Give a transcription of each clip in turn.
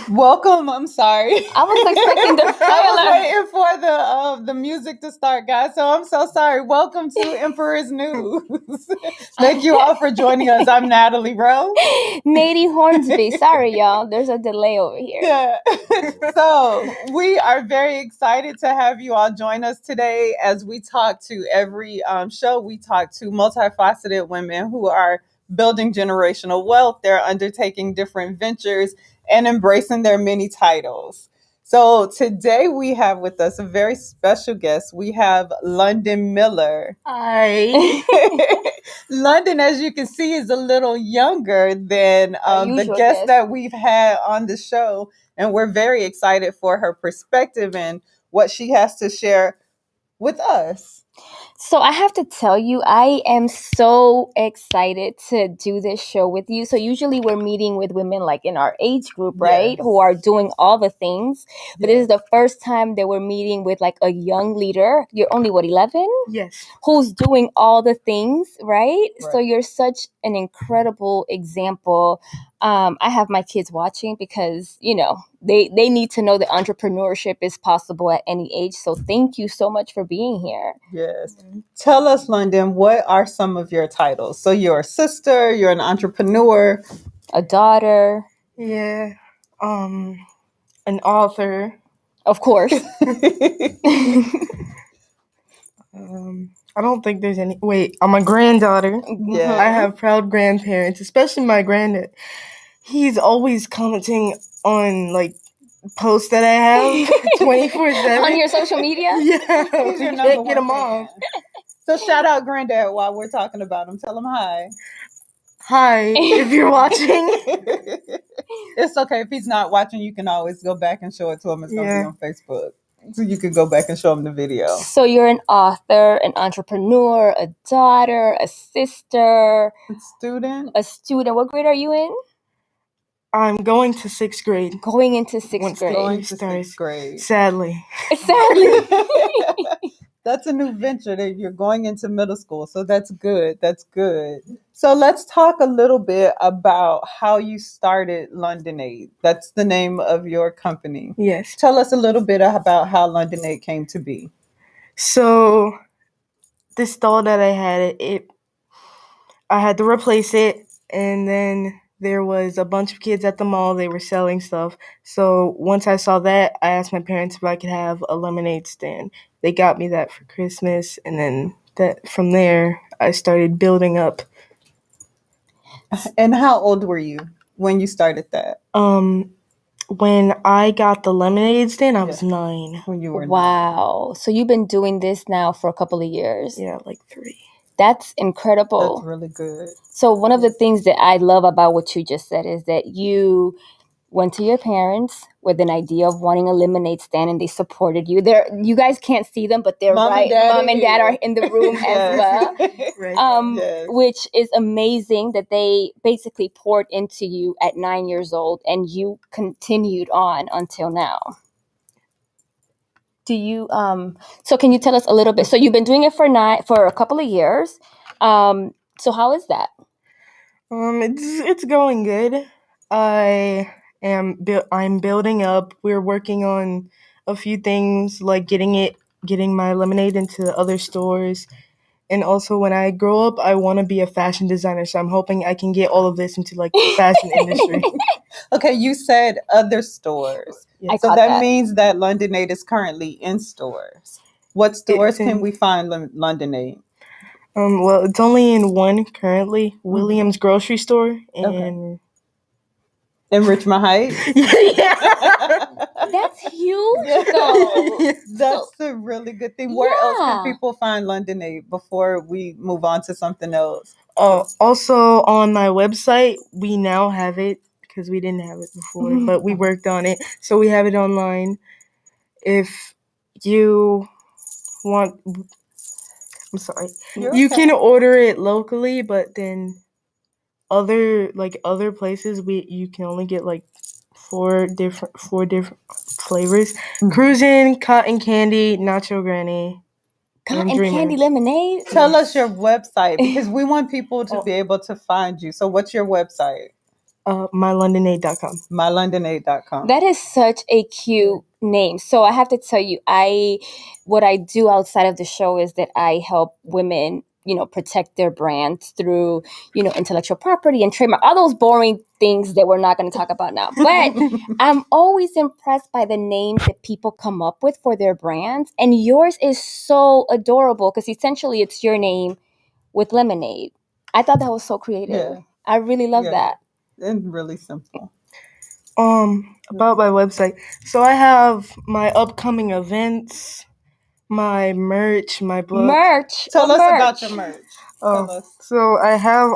Welcome. I'm sorry. I was expecting the I was trailer. waiting for the music to start, guys. So I'm so sorry. Welcome to Empress News. Thank you all for joining us. I'm Natalie Rowe. Nady Hornsby. Sorry, y'all. There's a delay over here. Yeah. So we are very excited to have you all join us today as we talk to every show. We talk to multifaceted women who are building generational wealth. They're undertaking different ventures and embracing their many titles. So today we have with us a very special guest. We have London Miller. Hi. London, as you can see, is a little younger than the usual guests guest. that we've had on the show. And we're very excited for her perspective and what she has to share with us. So I have to tell you, I am so excited to do this show with you. So usually we're meeting with women like in our age group, right? Yes. Who are doing all the things. But Yes. this is the first time that we're meeting with like a young leader. You're only, 11? Yes. Who's doing all the things, right? So Right. you're such an incredible example. I have my kids watching because, they need to know that entrepreneurship is possible at any age. So thank you so much for being here. Yes. Tell us, London, what are some of your titles? So you're a sister, you're an entrepreneur, A daughter, Yeah. An author. of course. I don't think there's any. Wait, I'm a granddaughter. Yeah. I have proud grandparents, especially my granddad. He's always commenting on like posts that I have 24/7 On your social media? Yeah, He's we your number can't get one him off. fan. So shout out Granddad while we're talking about him. Tell him hi. Hi, if you're watching. It's okay if he's not watching. You can always go back and show it to him. It's gonna be Yeah. on Facebook, so you can go back and show him the video. So you're an author, an entrepreneur, a daughter, a sister, Student. a student. What grade are you in? I'm going to 6th grade. Going into sixth Once grade. Going to Starts. sixth grade. Sadly. Sadly. That's a new venture that you're going into middle school. So that's good. That's good. So let's talk a little bit about how you started London Aid. That's the name of your company. Yes. Tell us a little bit about how London Aid came to be. So this stall that I had, I had to replace it, and then there was a bunch of kids at the mall. They were selling stuff. So once I saw that, I asked my parents if I could have a lemonade stand. They got me that for Christmas, and then from there I started building up. And how old were you when you started that? When I got the lemonade stand, I was 9. When you were Wow. So you've been doing this now for a couple of years. Yeah, like 3. That's incredible. That's really good. So one of the things that I love about what you just said is that you went to your parents with an idea of wanting a lemonade stand, and they supported you. You guys can't see them, but they're Mom and right. Dad Mom and Dad are in the room as well. Right. Yes. Which is amazing that they basically poured into you at 9 years old, and you continued on until now. Do you so can you tell us a little bit? So you've been doing it for a couple of years. So how is that? It's going good. I'm building up. We're working on a few things like getting my lemonade into other stores. And also, when I grow up, I want to be a fashion designer. So I'm hoping I can get all of this into like the fashion industry. Okay, you said other stores. I So caught that that. means that London Aid is currently in stores. What stores in- can we find London Aid? Well, it's only in one currently, Williams Grocery Store, and In Richmond Heights? yeah. That's huge, though. That's a really good thing. Where else can people find London Aid before we move on to something else? Also on my website, we now have it because we didn't have it before, but we worked on it, so we have it online. If you want, I'm sorry, you can order it locally, but then other places you can only get like four different flavors: Cruisin', Cotton Candy, Nacho Granny, Cotton Dreamer. candy lemonade. Tell us your website because we want people to be able to find you. So what's your website? mylondonaid.com. mylondonaid.com. That is such a cute name. So I have to tell you, what I do outside of the show is that I help women, protect their brands through, intellectual property and trademark, all those boring things that we're not going to talk about now. But I'm always impressed by the names that people come up with for their brands. And yours is so adorable because essentially it's your name with lemonade. I thought that was so creative. Yeah. I really love that. And really simple. About my website. So I have my upcoming events, my merch, my book. Merch. Tell us merch? about your merch. Tell us. So I have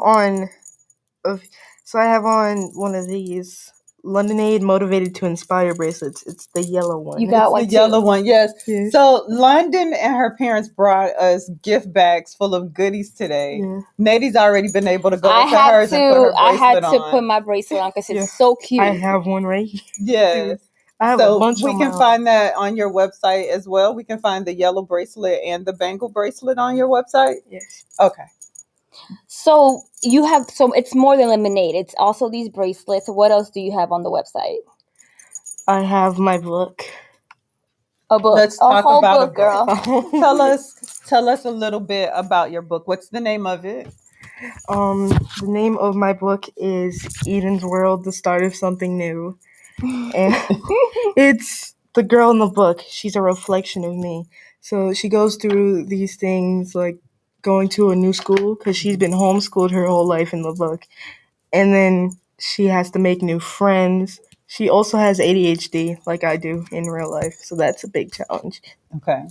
on one of these Londonaid Motivated to Inspire bracelets. It's the yellow one. You got It's one the too. yellow one, yes. Yeah. So London and her parents brought us gift bags full of goodies today. Yeah. Nadi's already been able to go into hers and put her I had bracelet to on. put my bracelet on because Yeah. it's so cute. I have one right here. Yes. I have So a bunch we on can my find that on your website as well. We can find the yellow bracelet and the bangle bracelet on your website. Yes. Okay. So it's more than lemonade. It's also these bracelets. What else do you have on the website? I have my book. A book. Let's a talk whole about book, girl. Tell us a little bit about your book. What's the name of it? The name of my book is Eden's World, the Start of Something New. And it's the girl in the book. She's a reflection of me. So she goes through these things like going to a new school because she's been homeschooled her whole life in the book. And then she has to make new friends. She also has ADHD like I do in real life. So that's a big challenge. Okay.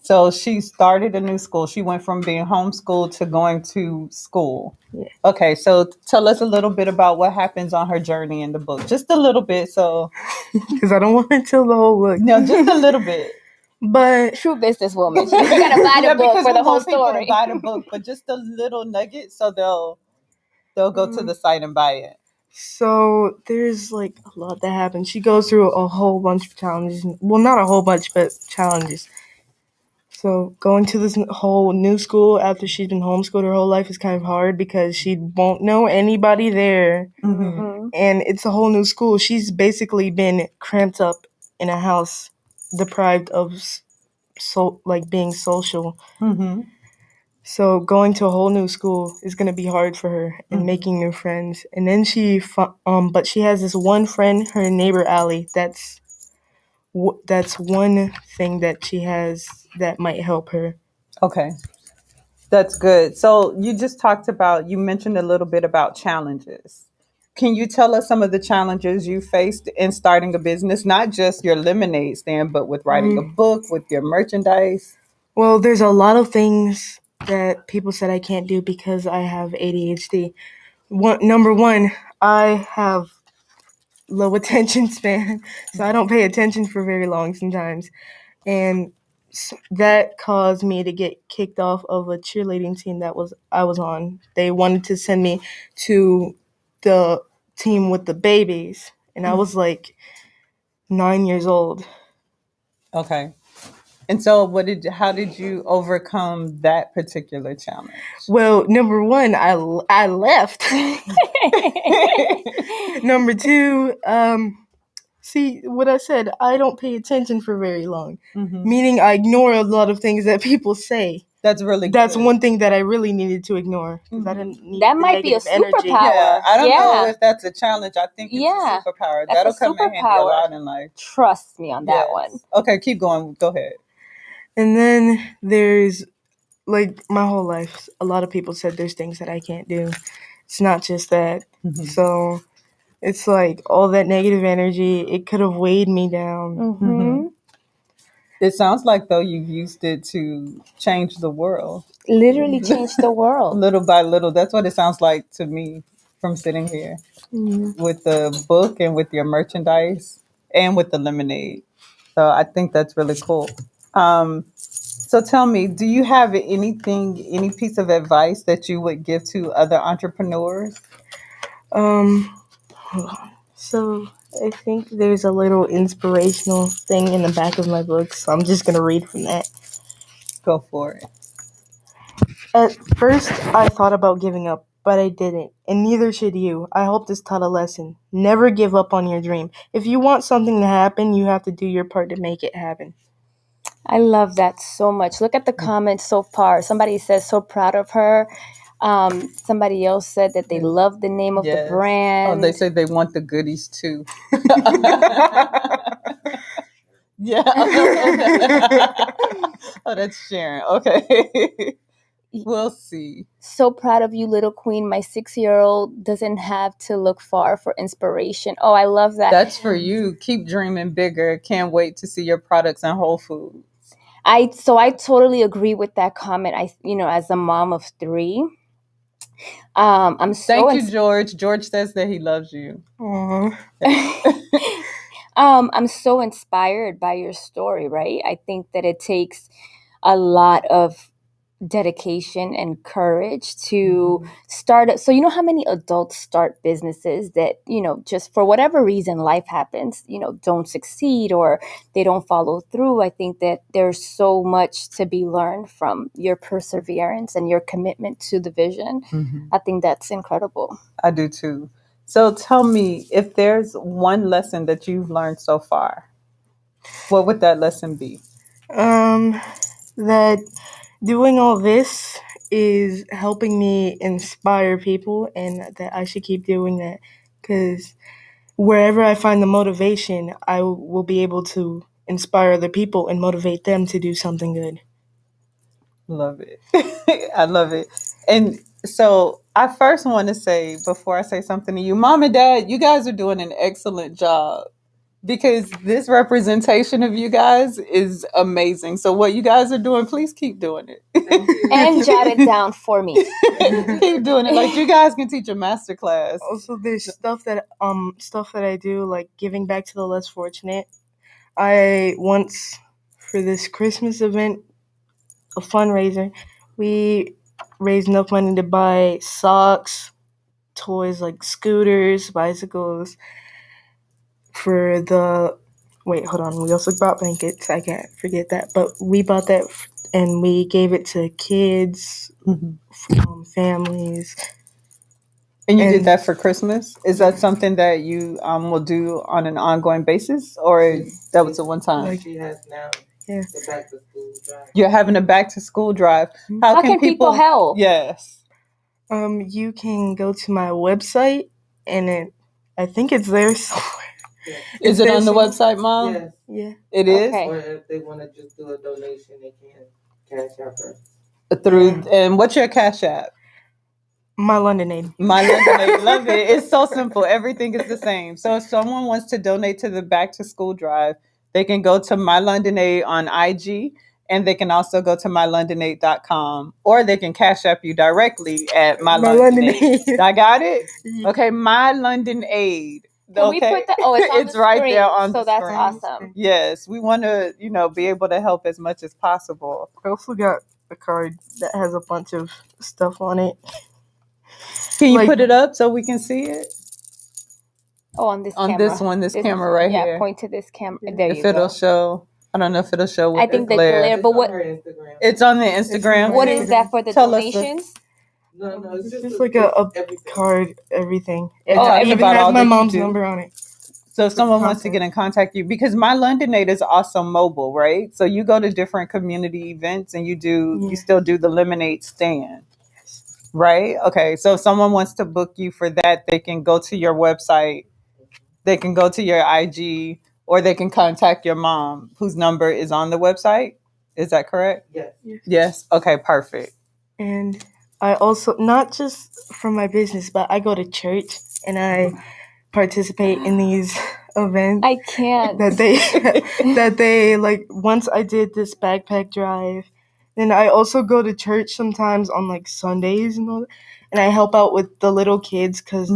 So she started a new school. She went from being homeschooled to going to school. Yeah. Okay, so tell us a little bit about what happens on her journey in the book. Just a little bit, so. Because I don't want to tell the whole book. No, just a little bit. But true businesswoman. You gotta buy the book for the whole people story. to buy the book, but just a little nugget, so they'll go to the site and buy it. So there's like a lot that happens. She goes through a whole bunch of challenges. Well, not a whole bunch, but challenges. So going to this whole new school after she's been homeschooled her whole life is kind of hard because she won't know anybody there. Mm-hmm. And it's a whole new school. She's basically been cramped up in a house, deprived of being social. Mm-hmm. So going to a whole new school is gonna be hard for her and making new friends. And then but she has this one friend, her neighbor Allie. That's one thing that she has that might help her. Okay, that's good. So you mentioned a little bit about challenges. Can you tell us some of the challenges you faced in starting a business, not just your lemonade stand, but with writing a book, with your merchandise? Well, there's a lot of things that people said I can't do because I have ADHD. Number one, I have low attention span, so I don't pay attention for very long sometimes. And that caused me to get kicked off of a cheerleading team I was on. They wanted to send me to the team with the babies, and I was like 9 years old. Okay. And so how did you overcome that particular challenge? Well, number one, I left. Number two, see what I said, I don't pay attention for very long. Meaning I ignore a lot of things that people say. That's good. one thing that I really needed to ignore because I didn't need that the might be a negative energy. superpower. Yeah, I don't know if that's a challenge. I think it's a superpower. That'll come in handy a lot in life. Trust me on that one. Okay, keep going. Go ahead. And then there's like my whole life, a lot of people said there's things that I can't do. It's not just that. So it's like all that negative energy, it could have weighed me down. It sounds like, though, you've used it to change the world. Literally change the world. Little by little. That's what it sounds like to me from sitting here with the book and with your merchandise and with the lemonade. So I think that's really cool. So tell me, do you have any piece of advice that you would give to other entrepreneurs? Hold on. So I think there's a little inspirational thing in the back of my book, so I'm just gonna read from that. Go for it. At first, I thought about giving up, but I didn't. And neither should you. I hope this taught a lesson. Never give up on your dream. If you want something to happen, you have to do your part to make it happen. I love that so much. Look at the comments so far. Somebody says so proud of her. Somebody else said that they love the name of the brand. Oh, they say they want the goodies too. Yeah. Oh, that's Sharon. Okay. We'll see. So proud of you, little queen. My 6-year-old doesn't have to look far for inspiration. Oh, I love that. That's for you. Keep dreaming bigger. Can't wait to see your products in Whole Foods. I totally agree with that comment. As a mom of 3, I'm so Thank you, George. George says that he loves you. I'm so inspired by your story, right? I think that it takes a lot of dedication and courage to start. So you know how many adults start businesses that, just for whatever reason life happens, don't succeed or they don't follow through. I think that there's so much to be learned from your perseverance and your commitment to the vision. I think that's incredible. I do too. So tell me, if there's one lesson that you've learned so far, what would that lesson be? That doing all this is helping me inspire people, and that I should keep doing that, because wherever I find the motivation, I will be able to inspire other people and motivate them to do something good. Love it. I love it. And so I first want to say, before I say something to you, Mom and Dad, you guys are doing an excellent job, because this representation of you guys is amazing. So what you guys are doing, please keep doing it. And jot it down for me. Keep doing it. Like, you guys can teach a master class. Also, there's stuff that I do, like giving back to the less fortunate. I once, for this Christmas event, a fundraiser, we raised enough money to buy socks, toys like scooters, bicycles. For the wait, hold on. We also bought blankets. I can't forget that. But we bought that and we gave it to kids, families. And you did that for Christmas? Is that something that you will do on an ongoing basis, or that was a one time? Like she has now. Yeah. The back to school drive. You're having a back to school drive. How can people help? Yes. You can go to my website, and I think it's there somewhere. Yeah. Is it on the website, Mom? Yes. Yeah. It is? Okay. Or if they want to just do a donation, they can cash out her. And what's your Cash App? My London Aid. My London Aid. Love it. It's so simple. Everything is the same. So if someone wants to donate to the back to school drive, they can go to My London Aid on IG, and they can also go to mylondonaid.com, or they can Cash App you directly at My London Aid. I got it? Okay, My London Aid. Can we put that? Oh, it's on It's the right screen, there on so the that's screen. awesome. Yes, we want to, be able to help as much as possible. I also got a card that has a bunch of stuff on it. Can you put it up so we can see it? Oh, on this on camera. This camera right here. Yeah, point to this camera. There you go. If it'll show, I don't know if it'll show. I think the glare, but what? It's on the Instagram. What is that for the donations? No, it's just like a card, everything. It talks even about has all my that you mom's do. number on it. So if someone wants to get in contact with you, because My London Aid is also mobile, right? So you go to different community events and you still do the lemonade stand. Right? Okay. So if someone wants to book you for that, they can go to your website, they can go to your IG, or they can contact your mom, whose number is on the website. Is that correct? Yes. Yes. Okay, perfect. And I also, not just for my business, but I go to church and I participate in these events. I can't. That they like, once I did this backpack drive. Then I also go to church sometimes on like Sundays and all that, and I help out with the little kids because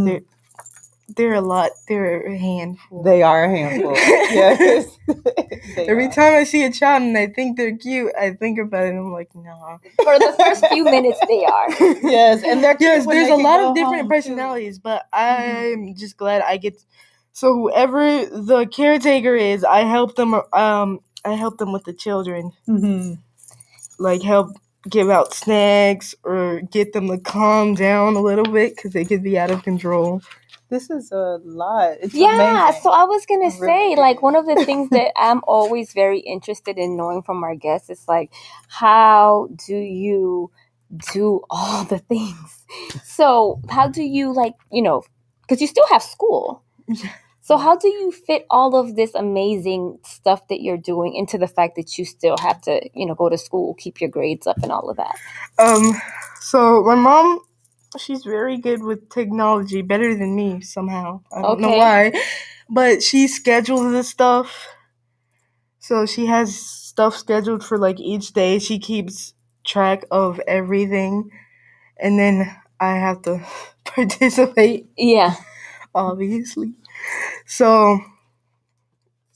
they're a lot. They're a handful. They are a handful. Yes. Every time I see a child and I think they're cute, I think about it and I'm like, no. For the first few minutes, they are. Yes, and they're yes. There's a lot of different personalities, but I'm just glad I get. So whoever the caretaker is, I help them. I help them with the children. Mm-hmm. Like help give out snacks or get them to calm down a little bit because they could be out of control. This is a lot. It's Yeah, amazing. so I was gonna It really say, like, one is. of the things that I'm always very interested in knowing from our guests is like, how do you do all the things? So how do you, like, because you still have school. So how do you fit all of this amazing stuff that you're doing into the fact that you still have to, go to school, keep your grades up and all of that? So my mom, she's very good with technology, better than me somehow. I don't know why, but she schedules this stuff. So she has stuff scheduled for like each day. She keeps track of everything, and then I have to participate. Yeah. Obviously. So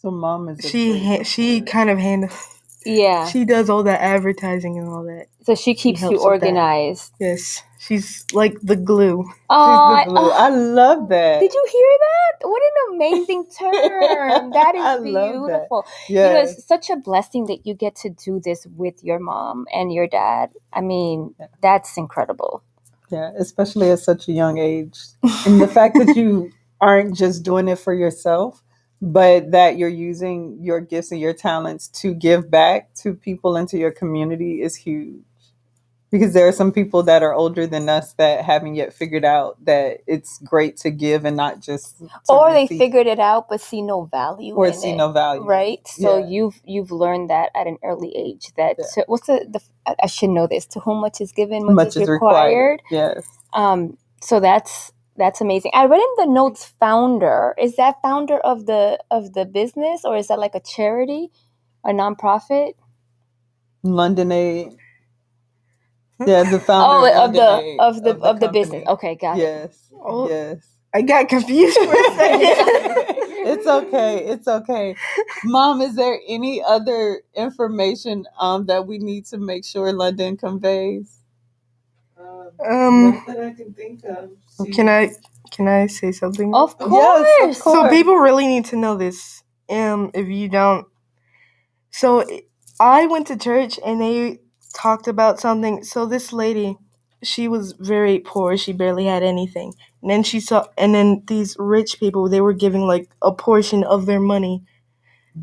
Mom is she kind of handles. Yeah. She does all that advertising and all that. So she keeps you organized. Yes, she's like the glue. She's the glue. I love that. Did you hear that? What an amazing term. That is beautiful. Yes. It's such a blessing that you get to do this with your mom and your dad. I mean, that's incredible. Yeah, especially at such a young age. And the fact that you aren't just doing it for yourself, but that you're using your gifts and your talents to give back to people and to your community is huge. Because there are some people that are older than us that haven't yet figured out that it's great to give and not just or receive. They figured it out but see no value or in see it, no value, right? So you've learned that at an early age that what's the I should know this, to whom much is given, much is required. Yes. So that's amazing. I read in the notes founder. Is that founder of the business, or is that like a charity, a nonprofit? London Aid. Yeah, the founder of the business. Okay, got it. Oh, yes. I got confused for a second. It's okay. Mom, is there any other information that we need to make sure London conveys? Not that I can think of. Can I say something? Of course. Yes, of course. So people really need to know this. If you don't. So I went to church and they talked about something. So this lady, she was very poor. She barely had anything. And then these rich people, they were giving like a portion of their money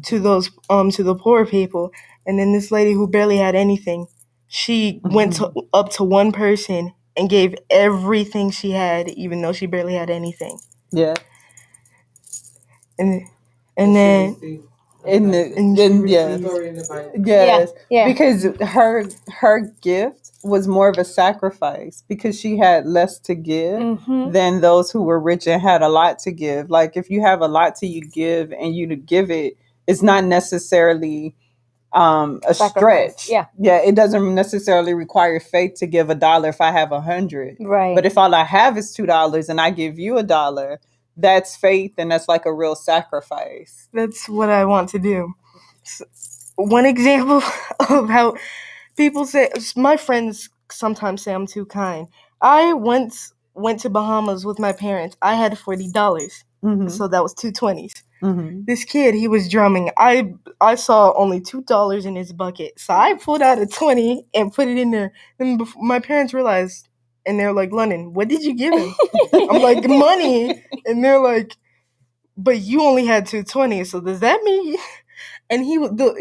to those to the poor people. And then this lady who barely had anything, she went up to one person and gave everything she had, even though she barely had anything. Yeah. And then yes, because her gift was more of a sacrifice because she had less to give than those who were rich and had a lot to give. Like if you have a lot to you give and you to give it, it's not necessarily a stretch. Yeah, it doesn't necessarily require faith to give $1 if I have 100. Right. But if all I have is $2 and I give you $1, that's faith and that's like a real sacrifice. That's what I want to do. So, one example of how people say, my friends sometimes say I'm too kind. I once went to Bahamas with my parents. I had $40, so that was 220s. This kid, he was drumming. I saw only $2 in his bucket, so I pulled out a 20 and put it in there. And my parents realized, and they're like, "London, what did you give him?" I'm like, "Money," and they're like, "But you only had 220, so does that mean?" And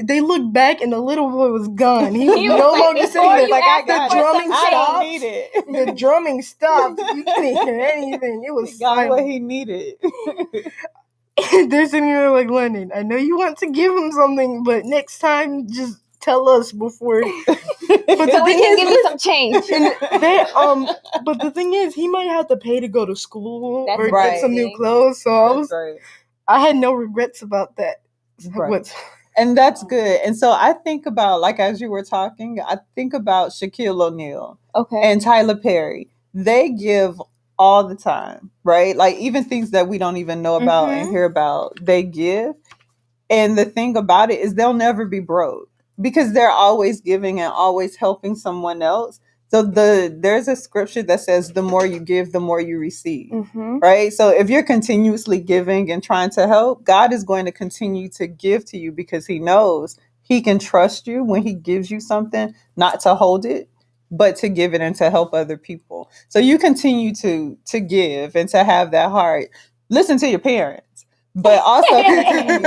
they looked back, and the little boy was gone. He was no longer saying that. The drumming stopped. I need it. The drumming stopped. You couldn't hear anything. It was he got what he needed. They're sitting there like, London, I know you want to give him something, but next time, just tell us before. But so we can give you some change. But the thing is, he might have to pay to go to school or right. get some new clothes. So I had no regrets about that. Right. And that's good. And so I think about, like, as you were talking, I think about Shaquille O'Neal and Tyler Perry. They give all the time, right? Like even things that we don't even know about and hear about, they give. And the thing about it is they'll never be broke because they're always giving and always helping someone else. So there's a scripture that says the more you give, the more you receive, right? So if you're continuously giving and trying to help, God is going to continue to give to you because he knows he can trust you when he gives you something, not to hold it, but to give it and to help other people. So you continue to give and to have that heart. Listen to your parents, but also continue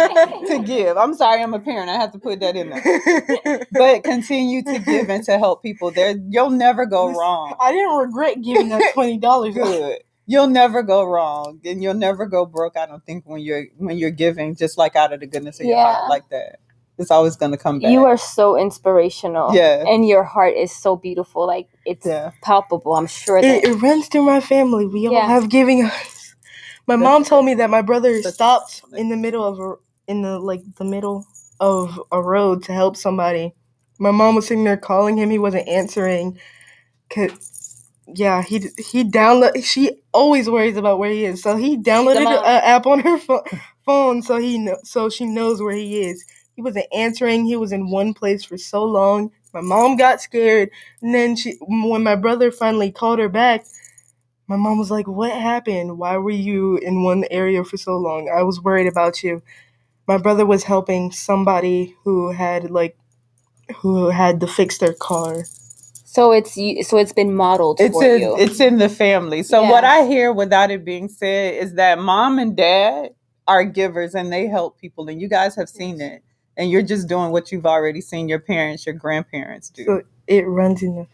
to give. I'm sorry, I'm a parent. I have to put that in there. But continue to give and to help people. You'll never go wrong. I didn't regret giving that $20. Good. You'll never go wrong, and you'll never go broke. I don't think when you're giving, just like out of the goodness of your heart, like that. It's always going to come back. You are so inspirational. Yeah. And your heart is so beautiful. Like, it's palpable. I'm sure that it runs through my family. We all have giving hearts. My mom told me that my brother stopped in the middle of the middle of a road to help somebody. My mom was sitting there calling him. He wasn't answering. He download. She always worries about where he is, so he downloaded an app on her phone so she knows where he is. He wasn't answering. He was in one place for so long. My mom got scared, and then when my brother finally called her back, my mom was like, "What happened? Why were you in one area for so long? I was worried about you." My brother was helping somebody who had to fix their car. So it's been modeled for you. It's in the family. So what I hear without it being said is that mom and dad are givers and they help people, and you guys have seen it. And you're just doing what you've already seen your parents, your grandparents do. So it runs in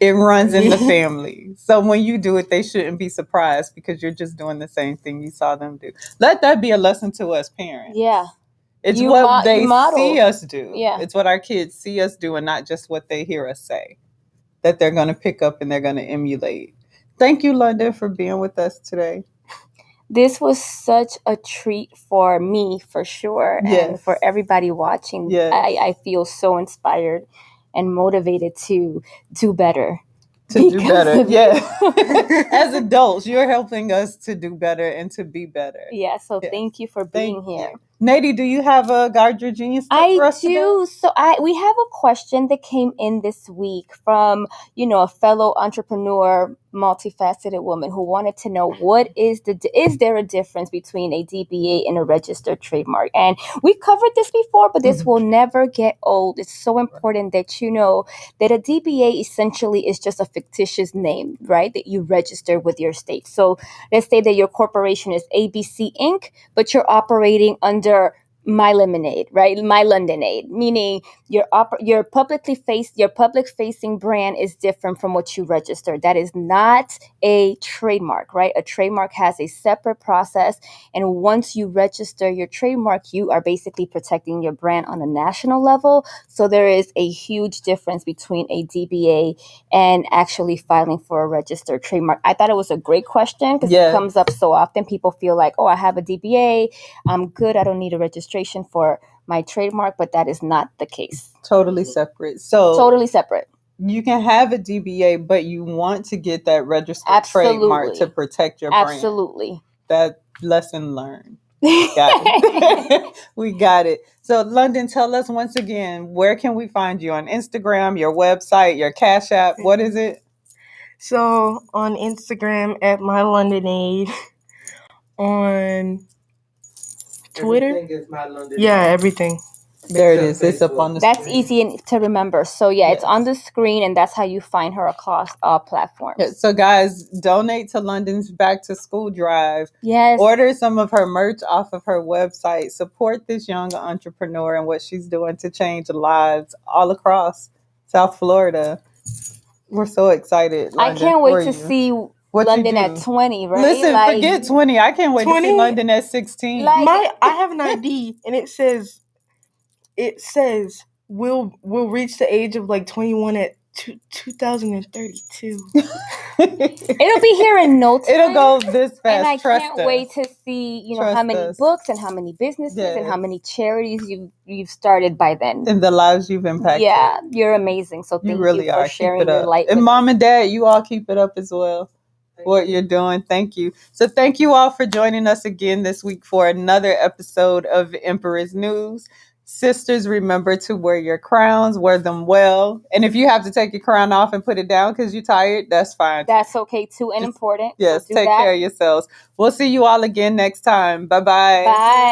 the family. So when you do it, they shouldn't be surprised because you're just doing the same thing you saw them do. Let that be a lesson to us parents. Yeah. It's what they see us do. Yeah. It's what our kids see us do and not just what they hear us say that they're going to pick up and they're going to emulate. Thank you, London, for being with us today. This was such a treat for me, for sure, and for everybody watching. Yes. I feel so inspired and motivated to do better. As adults, you're helping us to do better and to be better. Yeah, so thank you for being here. Nady, do you have a Guard Your Genius tip for us today? So we have a question that came in this week from, a fellow entrepreneur, multifaceted woman who wanted to know is there a difference between a DBA and a registered trademark? And we've covered this before, but this will never get old. It's so important that you know that a DBA essentially is just a fictitious name, right? That you register with your state. So let's say that your corporation is ABC Inc., but you're operating under My Lemonade, right? My Londonade, meaning your public facing brand is different from what you register. That is not a trademark, right? A trademark has a separate process. And once you register your trademark, you are basically protecting your brand on a national level. So there is a huge difference between a DBA and actually filing for a registered trademark. I thought it was a great question because it comes up so often. People feel like, I have a DBA. I'm good. I don't need a registration for my trademark, but that is not the case. Totally separate. You can have a DBA, but you want to get that registered trademark to protect your brand. Absolutely. That lesson learned. Got it. We got it. So, London, tell us once again, where can we find you on Instagram, your website, your Cash App? What is it? So, on Instagram at MyLondonade. On Twitter? Everything is My Londonade. Yeah, everything. There it is. It's up on the screen. That's easy to remember. So, it's on the screen, and that's how you find her across all platforms. Yeah, so, guys, donate to London's Back to School drive. Yes. Order some of her merch off of her website. Support this young entrepreneur and what she's doing to change lives all across South Florida. We're so excited, London, I can't wait to see London at 20, right? Listen, forget 20. I can't wait 20? To see London at 16. I have an ID, and it says we'll reach the age of 21 at 2032. It'll be here in no time. It'll go this fast. And I can't wait to see, how many books and how many businesses and how many charities you've started by then. And the lives you've impacted. Yeah, you're amazing. So thank you for sharing your light. And Mom and Dad, you all keep it up as well. What you're doing. Thank you. So thank you all for joining us again this week for another episode of Empress News. Sisters, remember to wear your crowns, wear them well. And if you have to take your crown off and put it down because you're tired, that's fine. That's okay too, and important. Yes, take care of yourselves. We'll see you all again next time. Bye-bye. Bye.